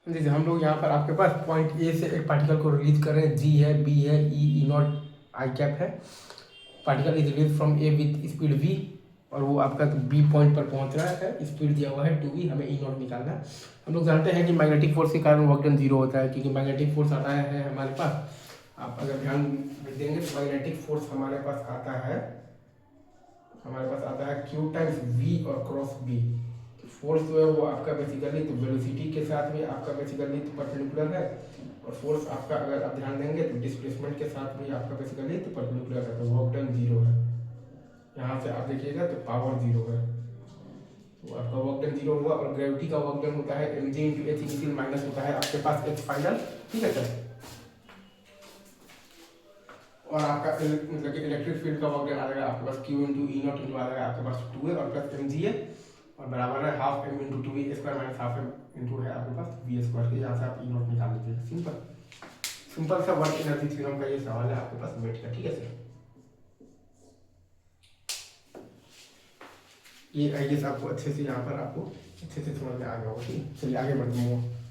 जैसे हम लोग यहाँ पर आपके पास पॉइंट ए से एक पार्टिकल को रिलीज कर रहे हैं, जी है, बी है, ई नॉट, आई कैप है। Particle is release from A with speed V, और वो आपका बी पॉइंट पर पहुंच रहा है, स्पीड दिया हुआ है 2v, हमें ई नॉट निकालना है। हम लोग जानते हैं कि मैग्नेटिक फोर्स के कारण वर्क डन जीरो होता है, क्योंकि मैग्नेटिक फोर्स आता है हमारे पास, आप अगर ध्यान देंगे तो मैग्नेटिक फोर्स हमारे पास आता है क्यू टाइम्स वी और क्रॉस बी। फोर्स जो है वो आपका बेसिकली तो वेलोसिटी के साथ भी आपका बेसिकली तो परपेंडिकुलर है, और फोर्स आपका अगर आप ध्यान देंगे तो डिस्प्लेसमेंट के साथ भी आपका बेसिकली तो परपेंडिकुलर है, तो वर्क डन जीरो है। यहाँ से आप देखिएगा तो पावर जीरो है, तो आपका वर्क डन जीरो हुआ। और ग्रेविटी का वर्क डन होता है mg into H initial minus होता है आपके पास एच फाइनल, ठीक है सर। और आपका मतलब कि इलेक्ट्रिक फील्ड का वर्क डन आ जाएगा आपके पास Q into E naught into आ जाएगा आपके पास 2a और प्लस एम जी है, और बराबर है half M into 2v square minus half M into है आपके पास वी स्क्वायर के। यहाँ से आप ई नॉट निकाल लीजिए। सिंपल सिंपल सा वर्क एनर्जी थ्योरम का ये सवाल है आपके पास बैठ का, ठीक है सर। ये आई गेस आपको अच्छे से यहाँ पर आपको अच्छे से समझ में आ गया होगा, ठीक है। चलिए आगे बढ़ते हैं।